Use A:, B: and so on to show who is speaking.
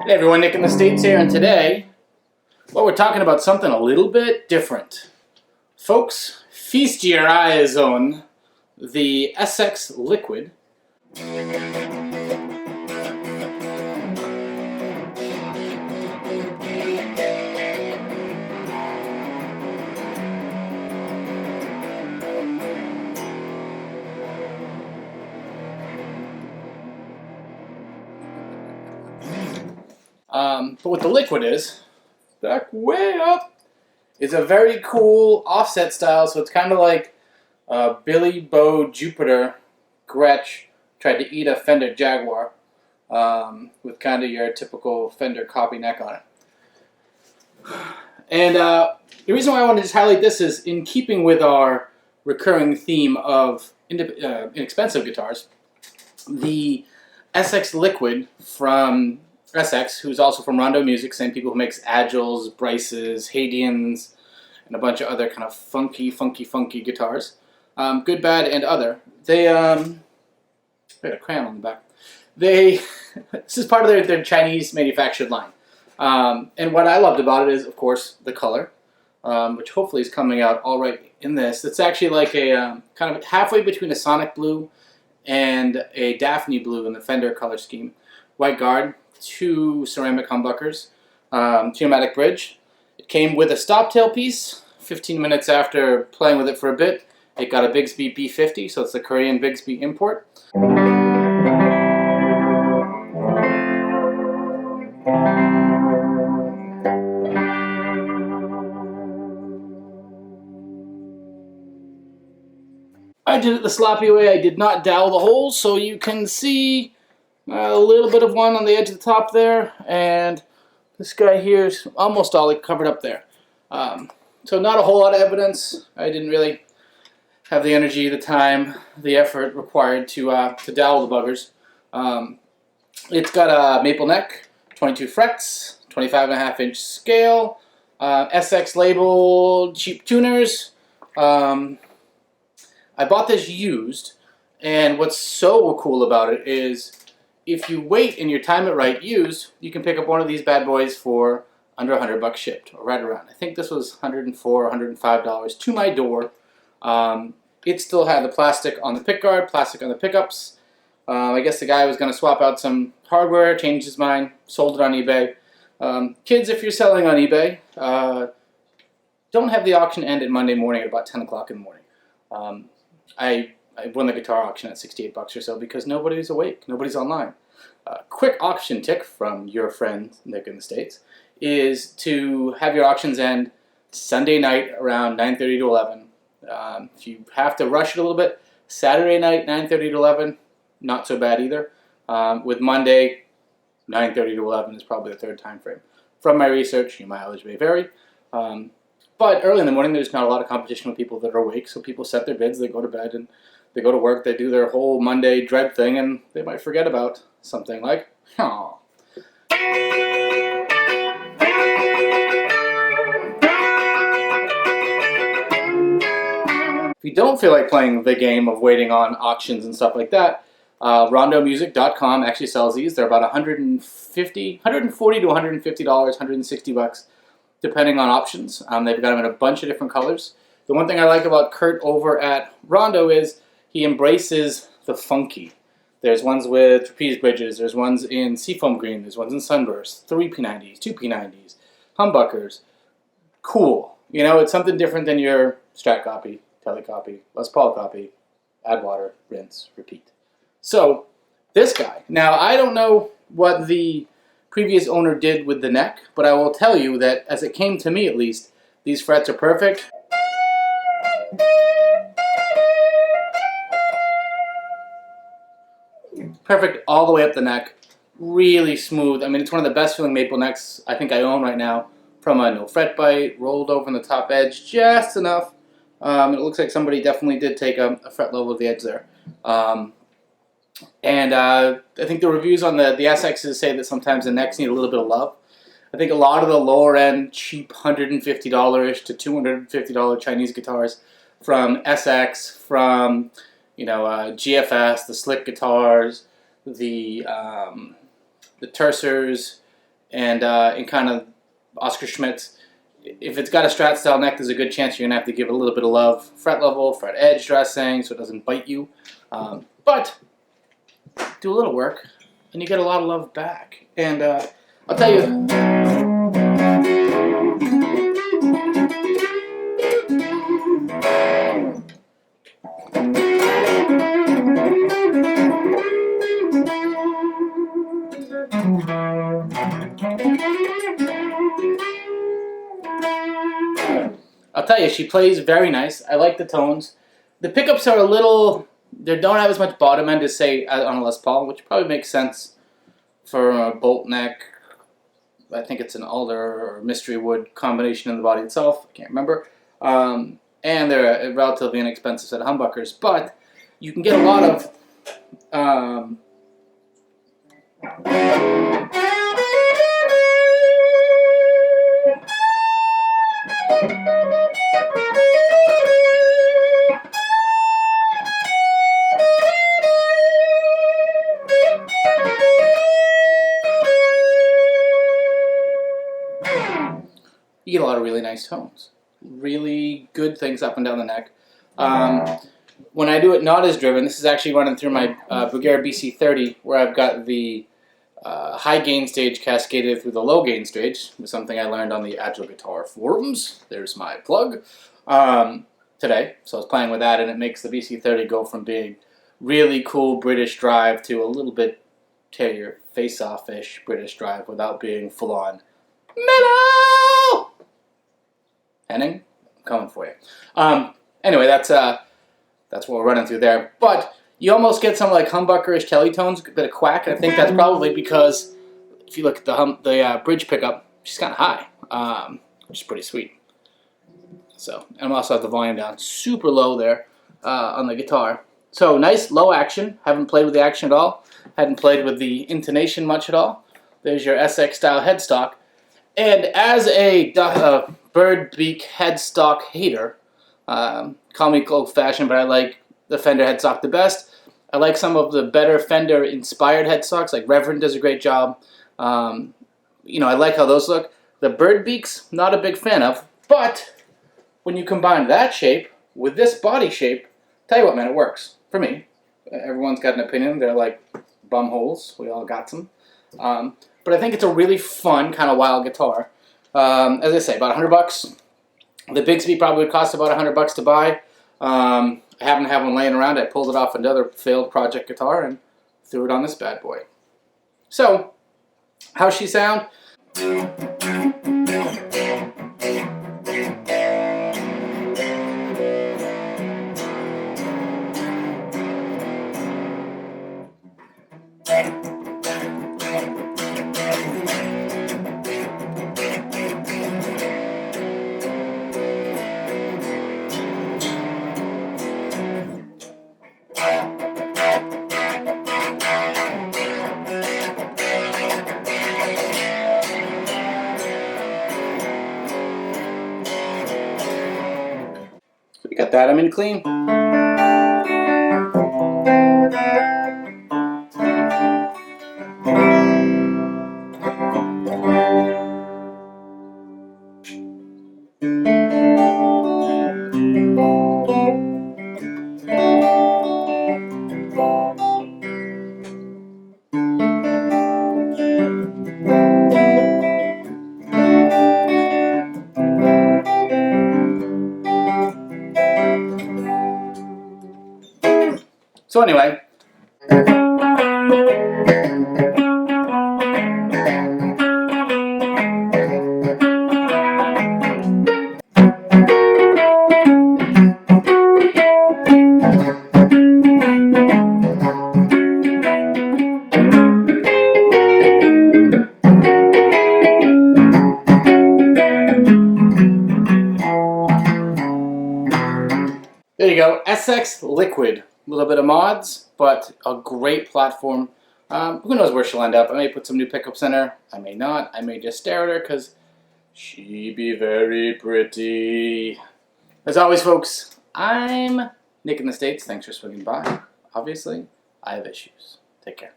A: Hey everyone, Nick in the States here, and today, well, we're talking about something a little bit different. Folks, feast your eyes on the SX Liquid. But what the Liquid is, back way up, is a very cool offset style, so it's kind of like Billy Bo Jupiter Gretsch tried to eat a Fender Jaguar with kind of your typical Fender copy neck on it. And the reason why I wanted to highlight this is in keeping with our recurring theme of inexpensive guitars. The SX Liquid from SX, who's also from Rondo Music, same people who makes Agiles, Bryces, Hadians, and a bunch of other kind of funky guitars. Good, bad, and other. They got a crayon on the back. This is part of their Chinese manufactured line. And what I loved about it is, of course, the color, which hopefully is coming out all right in this. It's actually like a kind of halfway between a Sonic Blue and a Daphne Blue in the Fender color scheme. White guard, 2 ceramic humbuckers, pneumatic bridge. It came with a stop tail piece. 15 minutes after playing with it for a bit, it got a Bigsby B50, so it's the Korean Bigsby import. I did it the sloppy way. I did not dowel the holes, so you can see a little bit of one on the edge of the top there, and this guy here is almost all covered up there. So not a whole lot of evidence. I didn't really have the energy, the time, the effort required to dowel the buggers. It's got a maple neck, 22 frets, 25.5-inch scale, SX labeled, cheap tuners. I bought this used, and what's so cool about it is if you wait and you time it right used, you can pick up one of these bad boys for under $100 shipped, or right around. I think this was $104 or $105 to my door. It still had the plastic on the pickguard, plastic on the pickups. I guess the guy was going to swap out some hardware, changed his mind, sold it on eBay. Kids, if you're selling on eBay, don't have the auction end at Monday morning at about 10 o'clock in the morning. I won the guitar auction at $68 or so because nobody's awake, nobody's online. Quick auction tip from your friend Nick in the States is to have your auctions end Sunday night around 9:30 to 11. If you have to rush it a little bit, Saturday night 9:30 to 11, not so bad either. With Monday 9:30 to 11 is probably the third time frame. From my research, your mileage may vary. But early in the morning, there's not a lot of competition with people that are awake, so people set their bids, they go to bed, and they go to work, they do their whole Monday dread thing, and they might forget about something like, oh. If you don't feel like playing the game of waiting on auctions and stuff like that, rondomusic.com actually sells these. They're about $140 to $150, $160. Depending on options. They've got them in a bunch of different colors. The one thing I like about Kurt over at Rondo is he embraces the funky. There's ones with trapeze bridges, there's ones in seafoam green, there's ones in sunburst, 3 P90s, 2 P90s, humbuckers. Cool. You know, it's something different than your Strat copy, Tele copy, Les Paul copy, add water, rinse, repeat. So, this guy. Now, I don't know what the previous owner did with the neck, but I will tell you that as it came to me at least, these frets are perfect. Perfect all the way up the neck, really smooth. I mean, it's one of the best feeling maple necks I think I own right now, from a no fret bite, rolled over on the top edge just enough. It looks like somebody definitely did take a fret level of the edge there. And I think the reviews on the SXs say that sometimes the necks need a little bit of love. I think a lot of the lower end, cheap $150-ish to $250 Chinese guitars from SX, from GFS, the slick guitars, the Tersers, And in kind of Oscar Schmidt's, if it's got a Strat style neck, there's a good chance you're going to have to give it a little bit of love. Fret level, fret edge dressing, so it doesn't bite you. But do a little work, and you get a lot of love back. And I'll tell you, she plays very nice. I like the tones. The pickups are a little, they don't have as much bottom end as, say, on a Les Paul, which probably makes sense for a bolt neck. I think it's an alder or mystery wood combination in the body itself. I can't remember. And they're a relatively inexpensive set of humbuckers, but you can get a lot of you get a lot of really nice tones. Really good things up and down the neck. When I do it not as driven, this is actually running through my Brugger BC30, where I've got the high gain stage cascaded through the low gain stage, with something I learned on the Agile Guitar Forums. There's my plug. Today. So I was playing with that, and it makes the BC30 go from being really cool British drive to a little bit tear your face off-ish British drive without being full-on metal. Henning, I'm coming for you. Anyway, that's what we're running through there. But you almost get some like humbuckerish telly tones, a bit of quack, and I think that's probably because if you look at the bridge pickup, she's kind of high, which is pretty sweet. So, and I also have the volume down super low there on the guitar. So nice low action. Haven't played with the action at all. Hadn't played with the intonation much at all. There's your SX style headstock. And as a bird beak headstock hater, call me old fashioned, but I like the Fender headstock the best. I like some of the better Fender inspired headstocks, like Revered does a great job. You know, I like how those look. The bird beaks, not a big fan of, but when you combine that shape with this body shape, tell you what, man, it works. For me. Everyone's got an opinion. They're like bum holes. We all got some. But I think it's a really fun, kind of wild guitar. As I say, about $100. The Bigsby probably would cost about $100 to buy. I happen to have one laying around. I pulled it off another failed project guitar and threw it on this bad boy. So, how's she sound? We got that, I'm in clean. So anyway, there you go, SX Liquid. A little bit of mods, but a great platform. Who knows where she'll end up. I may put some new pickups in her. I may not. I may just stare at her because she be very pretty. As always, folks, I'm Nick in the States. Thanks for swinging by. Obviously, I have issues. Take care.